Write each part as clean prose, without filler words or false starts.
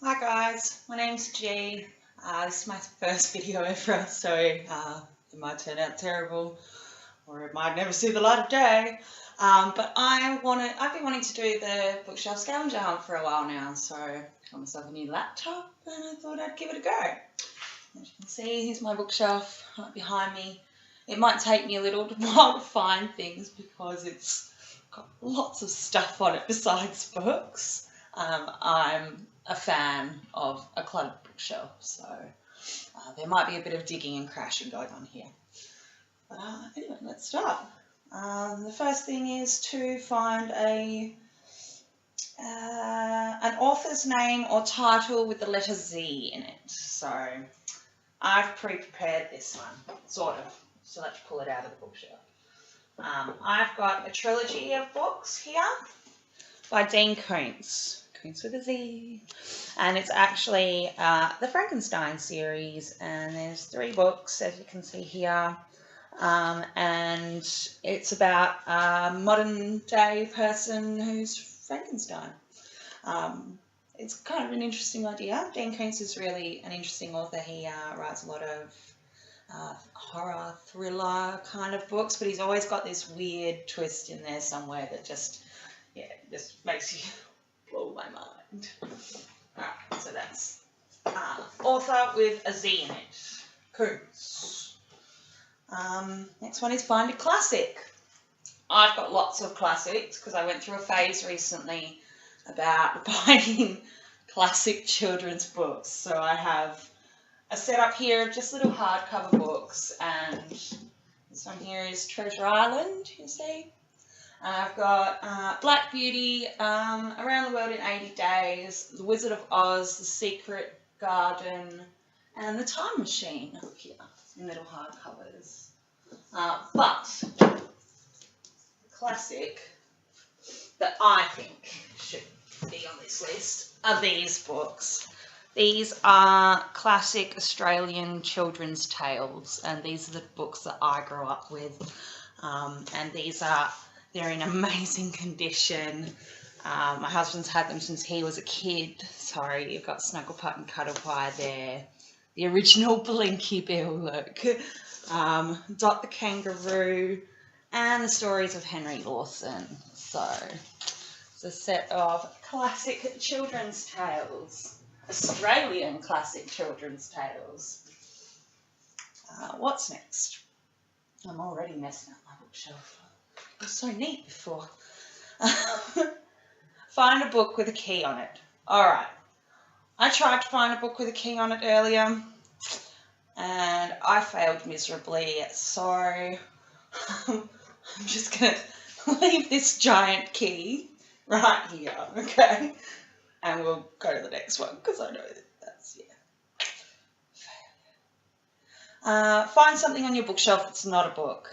Hi guys, my name's G. This is my first video ever, so it might turn out terrible or it might never see the light of day. But I've been wanting to do the bookshelf scavenger hunt for a while now, so I got myself a new laptop and I thought I'd give it a go. As you can see, here's my bookshelf right behind me. It might take me a little while to find things because it's got lots of stuff on it besides books. I'm a fan of a cluttered bookshelf, so there might be a bit of digging and crashing going on here. But anyway, let's start. The first thing is to find an author's name or title with the letter Z in it. So I've pre-prepared this one, sort of, so let's pull it out of the bookshelf. I've got a trilogy of books here by Dean Koontz. Koontz with a Z. And it's actually the Frankenstein series, and there's 3 books, as you can see here. And it's about a modern day person who's Frankenstein. It's kind of an interesting idea. Dean Koontz is really an interesting author. He writes a lot of horror, thriller kind of books, but he's always got this weird twist in there somewhere that just makes you blow my mind. Alright, so that's author with a Z in it, Koontz. Next one is find a classic. I've got lots of classics because I went through a phase recently about buying classic children's books. So I have a setup here of just little hardcover books, and this one here is Treasure Island, you see. I've got Black Beauty, Around the World in 80 Days, The Wizard of Oz, The Secret Garden, and The Time Machine up here in little hardcovers. But the classic that I think should be on this list are these books. These are classic Australian children's tales, and these are the books that I grew up with. And they're in amazing condition. My husband's had them since he was a kid. Sorry, you've got Snuggleputt and Cuddlepie there. The original Blinky Bill look. Dot the Kangaroo, and the stories of Henry Lawson. So it's a set of classic children's tales. Australian classic children's tales. What's next? I'm already messing up my bookshelf. It was so neat before. Find a book with a key on it. Alright. I tried to find a book with a key on it earlier, and I failed miserably, so I'm just going to leave this giant key right here, okay? And we'll go to the next one, because I know that's, failure. Find something on your bookshelf that's not a book.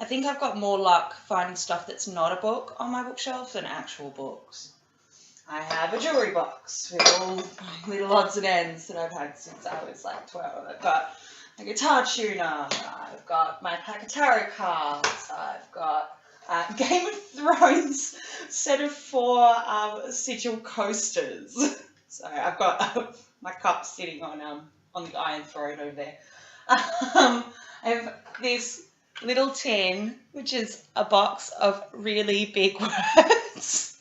I think I've got more luck finding stuff that's not a book on my bookshelf than actual books. I have a jewellery box with all my little odds and ends that I've had since I was like 12. I've got a guitar tuner, I've got my pack of tarot cards, I've got a Game of Thrones set of 4 sigil coasters. So I've got my cup sitting on the iron throne over there. I have this little tin, which is a box of really big words.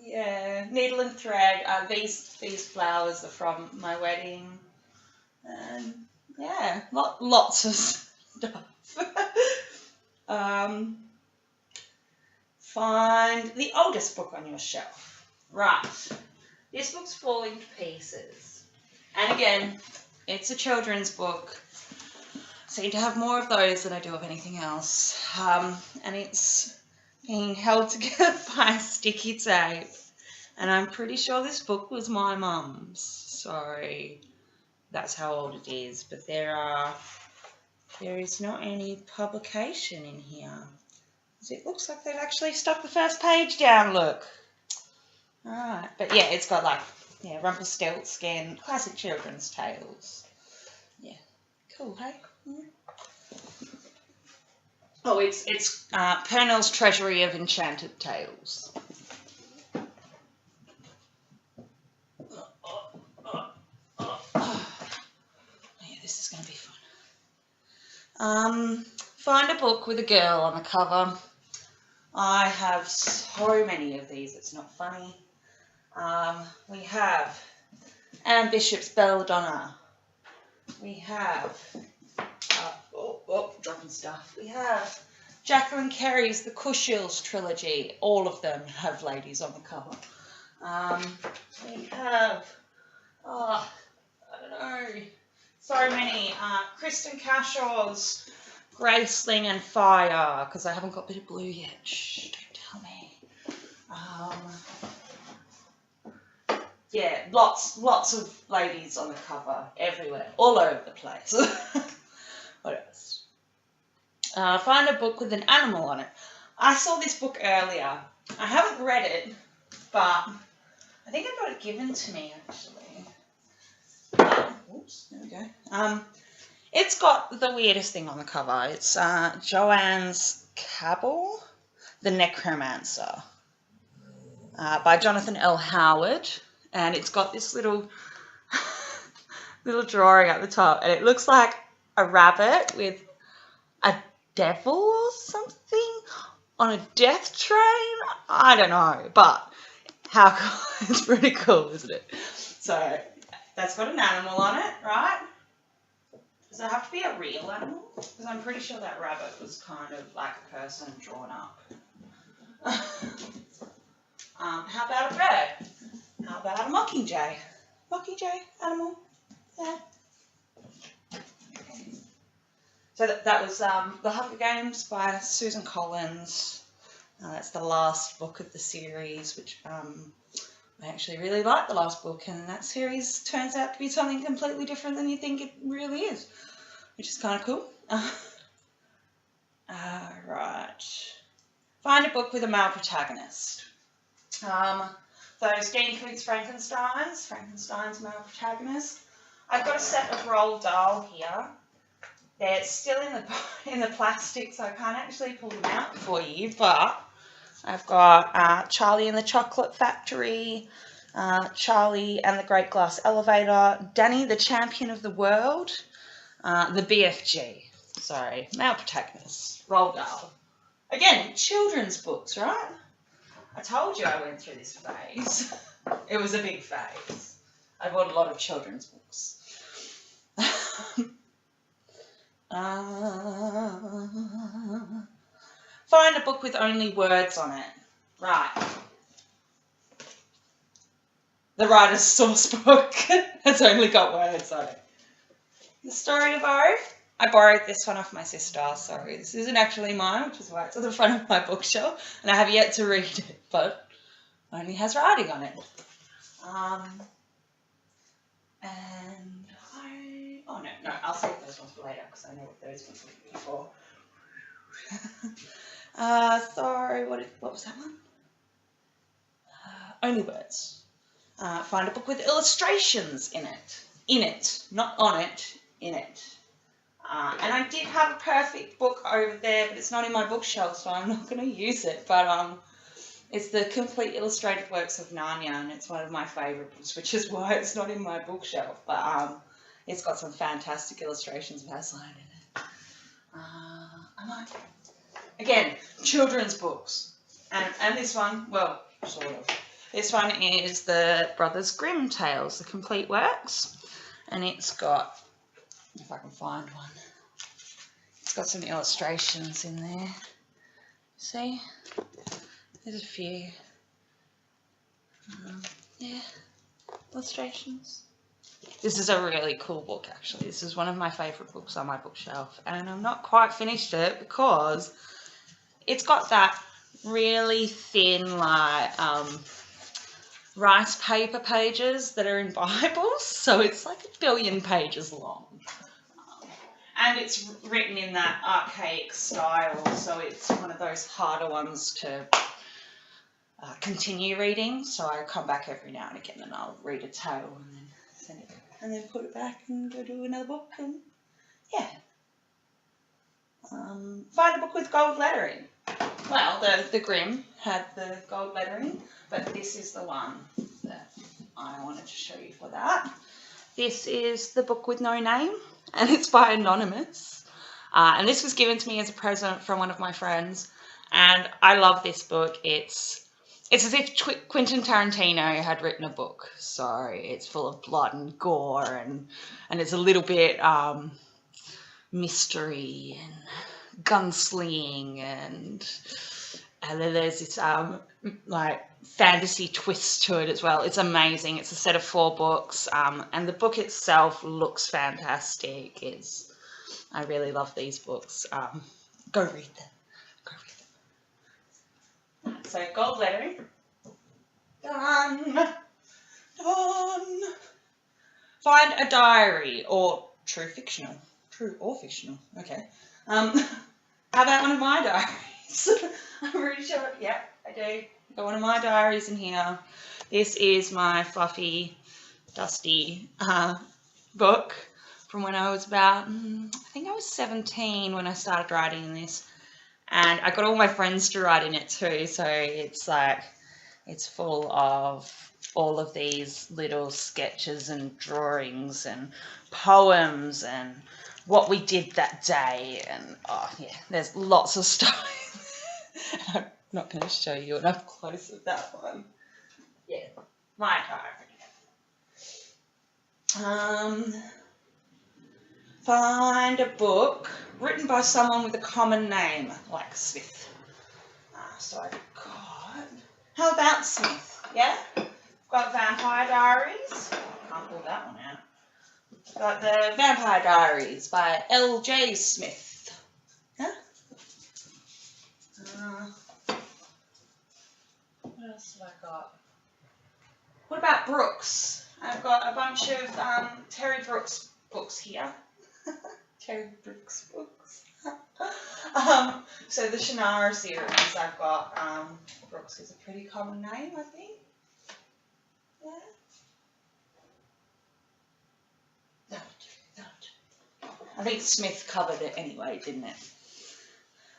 Yeah, needle and thread. These flowers are from my wedding, and yeah, lots of stuff. Find the oldest book on your shelf. Right, this book's falling to pieces, and again, it's a children's book. I seem to have more of those than I do of anything else, and it's being held together by sticky tape, and I'm pretty sure this book was my mum's, so that's how old it is. But there is not any publication in here. It looks like they've actually stuck the first page down, look. Alright, but yeah, it's got like, Rumpelstiltskin, classic children's tales. Yeah, cool, hey? Oh, it's Purnell's Treasury of Enchanted Tales. Find a book with a girl on the cover. I have so many of these, it's not funny. We have Anne Bishop's Belladonna. We have, dropping stuff. We have Jacqueline Carey's The Cushills trilogy. All of them have ladies on the cover. We have, I don't know, so many. Kristen Cashaw's Graceling and Fire, because I haven't got Bit of Blue yet. Shh, don't tell me. Yeah, lots of ladies on the cover, everywhere, all over the place. What else? Find a book with an animal on it. I saw this book earlier. I haven't read it, but I think I got it given to me, actually. Oops, there we go. It's got the weirdest thing on the cover. It's Joanne's Cabal, The Necromancer, by Jonathan L. Howard. And it's got this little drawing at the top, and it looks like a rabbit with a devil or something on a death train. I don't know, but how cool. It's pretty cool, isn't it? So that's got an animal on it, right? Does it have to be a real animal? Because I'm pretty sure that rabbit was kind of like a person drawn up. How about a bird? How about a mockingjay? Mockingjay, animal, yeah. Okay. So that was The Hunger Games by Susan Collins. That's the last book of the series, which I actually really like the last book, and that series turns out to be something completely different than you think it really is, which is kind of cool. Right. Find a book with a male protagonist. So Stephen King's Frankenstein's male protagonist. I've got a set of Roald Dahl here. They're still in the plastic, so I can't actually pull them out for you, but I've got Charlie and the Chocolate Factory, Charlie and the Great Glass Elevator, Danny the Champion of the World, the BFG. Sorry, male protagonist, Roald Dahl. Again, children's books, right? I told you I went through this phase. It was a big phase. I bought a lot of children's books. Find a book with only words on it. Right. The Writer's Source book has only got words on it. The Story of O. I borrowed this one off my sister, sorry. This isn't actually mine, which is why it's at the front of my bookshelf, and I have yet to read it, but it only has writing on it. No, I'll save those ones for later, because I know what those ones were before. Sorry, what was that one? Only words. Find a book with illustrations in it, not on it, in it. And I did have a perfect book over there, but it's not in my bookshelf, so I'm not going to use it. But it's the Complete Illustrated Works of Narnia, and it's one of my favourite books, which is why it's not in my bookshelf. But it's got some fantastic illustrations of Aslan in it. Again, children's books. And this one, well, sort of. This one is the Brothers Grimm Tales, the Complete Works. And it's got, if I can find one, it's got some illustrations in there. See? There's a few. Yeah, illustrations. This is a really cool book, actually. This is one of my favourite books on my bookshelf. And I'm not quite finished it because it's got that really thin, like, rice paper pages that are in Bibles. So it's like 1 billion pages long. And it's written in that archaic style. So it's one of those harder ones to continue reading. So I come back every now and again and I'll read a tale and then send it, and then put it back and go do another book, and yeah. Find a book with gold lettering. Well, the Grimm had the gold lettering, but this is the one that I wanted to show you for that. This is The Book with No Name, and it's by Anonymous. And this was given to me as a present from one of my friends. And I love this book. It's as if Quentin Tarantino had written a book. So it's full of blood and gore, and it's a little bit mystery and gunslinging, and then there's this like fantasy twist to it as well. It's amazing. It's a set of 4 books, and the book itself looks fantastic. I really love these books. Go read them. Go read them. So gold lettering. Done. Done. Find a diary, or true or fictional. Okay. How about one of my diaries? I'm pretty sure. Yeah, I do. Got one of my diaries in here. This is my fluffy, dusty book from when I was about, I think I was 17 when I started writing in this. And I got all my friends to write in it too. So it's like, it's full of all of these little sketches and drawings and poems and what we did that day. And oh yeah, there's lots of stuff. I'm not going to show you it up close with that one. Yeah, my diary. Find a book written by someone with a common name, like Smith. So I've got, how about Smith? Yeah? I've got Vampire Diaries. Can't pull that one out. I've got the Vampire Diaries by L.J. Smith. Yeah? What else have I got? What about Brooks? I've got a bunch of Terry Brooks books here. Terry Brooks books. So the Shannara series, I've got Brooks is a pretty common name, I think. Yeah. I think Smith covered it anyway, didn't it?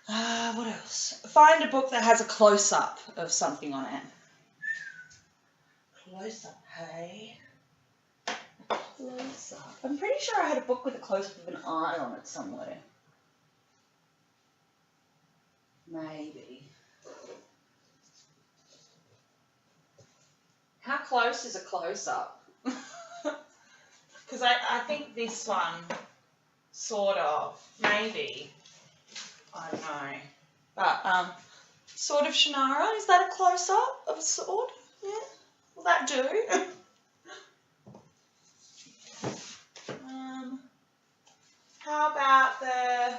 What else? Find a book that has a close-up of something on it. Close-up, hey? Close-up. I'm pretty sure I had a book with a close-up of an eye on it somewhere. Maybe. How close is a close-up? Because I think this one, sort of, maybe. I don't know. But, Sword of Shannara, is that a close-up of a sword? Yeah. Will that do? How about the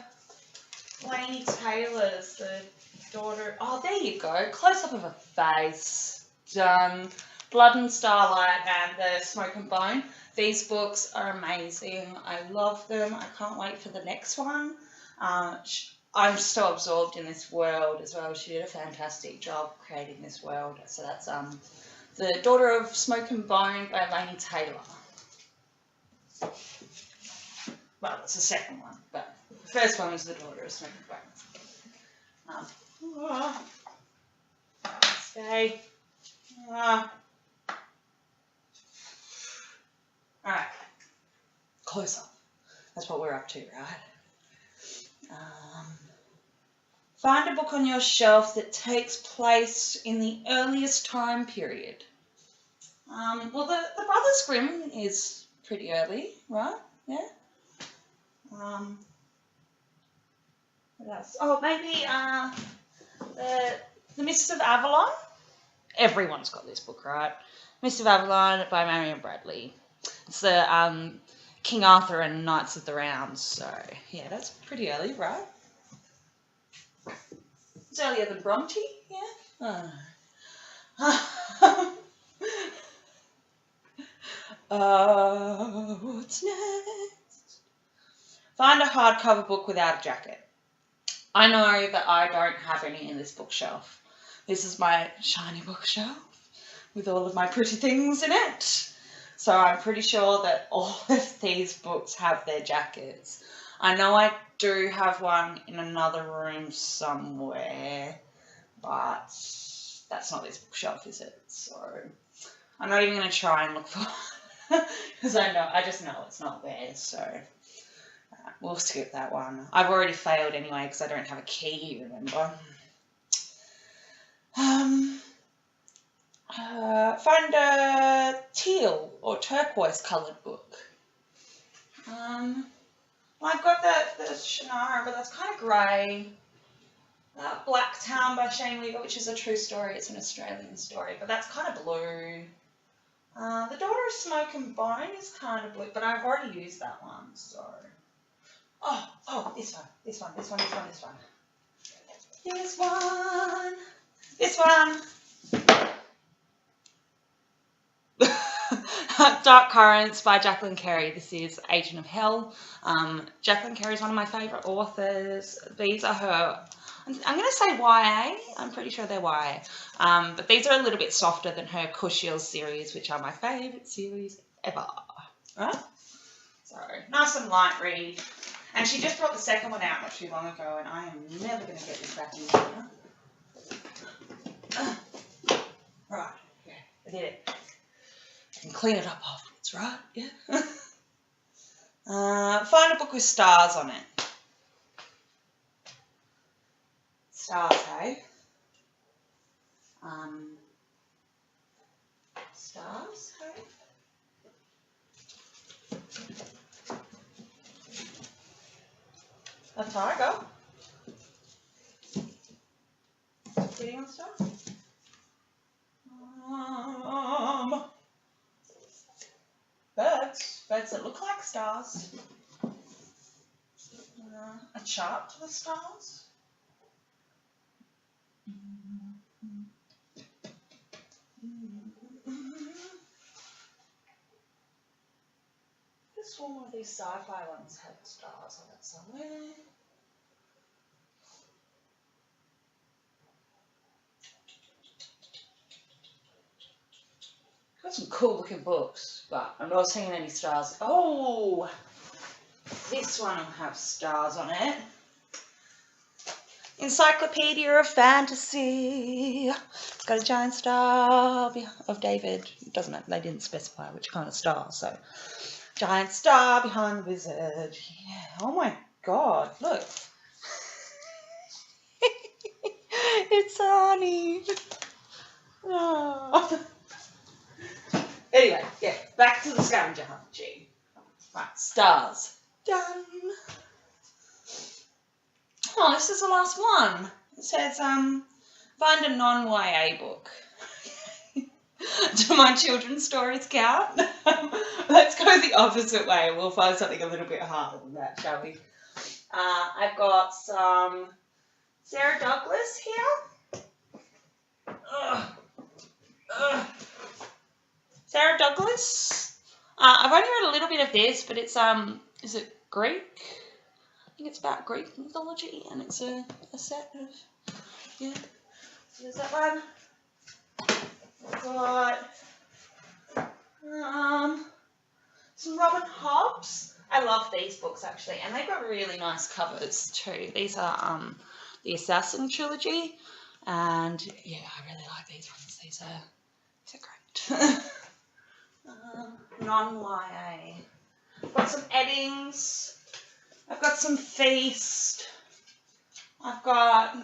Laini Taylor's, the daughter? Oh, there you go. Close-up of a face. Done. Blood and Starlight and the Smoke and Bone. These books are amazing. I love them. I can't wait for the next one. I'm so absorbed in this world as well. She did a fantastic job creating this world. So that's The Daughter of Smoke and Bone by Laini Taylor. Well, it's the second one, but the first one was The Daughter of Smoke and Bone. Okay. Alright. Close up. That's what we're up to, right? Find a book on your shelf that takes place in the earliest time period. Well, the Brothers Grimm is pretty early, right? Yeah. What else? Oh, maybe the Mists of Avalon. Everyone's got this book, right? Mists of Avalon by Marion Bradley. It's the King Arthur and Knights of the Round. So yeah, that's pretty early, right? It's earlier than Bronte, yeah. What's next? Find a hardcover book without a jacket. I know that I don't have any in this bookshelf. This is my shiny bookshelf with all of my pretty things in it. So I'm pretty sure that all of these books have their jackets. I know I do have one in another room somewhere, but that's not this bookshelf, is it? So I'm not even going to try and look for it because I just know it's not there. So We'll skip that one. I've already failed anyway because I don't have a key, remember. Find a teal or turquoise coloured book. I've got the Shannara, but that's kind of grey. Black Town by Shane Weaver, which is a true story. It's an Australian story, but that's kind of blue. The Daughter of Smoke and Bone is kind of blue, but I've already used that one, so. Oh, this one. This one. Dark Currents by Jacqueline Carey. This is Agent of Hell. Jacqueline Carey is one of my favourite authors. These are her, I'm going to say YA. I'm pretty sure they're YA. But these are a little bit softer than her Cushiel series, which are my favourite series ever. Right? So, nice and light read. And she just brought the second one out not too long ago, and I am never going to get this back in here. Right, yeah, I did it. I can clean it up afterwards, right? Yeah. Find a book with stars on it. Stars, hey? Stars, hey? A tiger. Sitting on stuff. Birds that look like stars. A chart to the stars. Just one of these sci-fi ones had stars on it somewhere. Got some cool looking books, but I'm not seeing any stars. Oh, this one will have stars on it. Encyclopedia of Fantasy. It's got a giant star of David. It doesn't matter, they didn't specify which kind of star, so. Giant star behind the wizard. Yeah. Oh my god, look. It's Arnie. Oh. Anyway, yeah, back to the scavenger hunt, G. Right, stars. Done. Oh, this is the last one. It says, find a non-YA book. Do my children's stories count? Let's go the opposite way. We'll find something a little bit harder than that, shall we? I've got some Sarah Douglas here. Sarah Douglas. I've only read a little bit of this, but it's, is it Greek? I think it's about Greek mythology, and it's a set of, yeah. So there's that one. Got some Robin Hobbs. I love these books actually, and they've got really nice covers too. These are the Assassin trilogy, and yeah, I really like these ones. These are great. Non-YA. Got some Eddings. I've got some Feast. I've got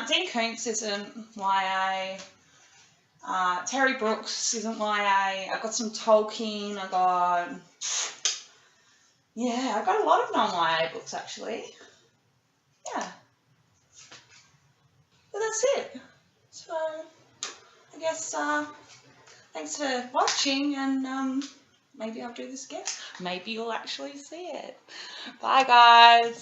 Dean Koontz isn't YA. Terry Brooks isn't YA. I've got some Tolkien. I've got a lot of non-YA books actually. Yeah. But that's it. So I guess thanks for watching, and maybe I'll do this again. Maybe you'll actually see it. Bye guys.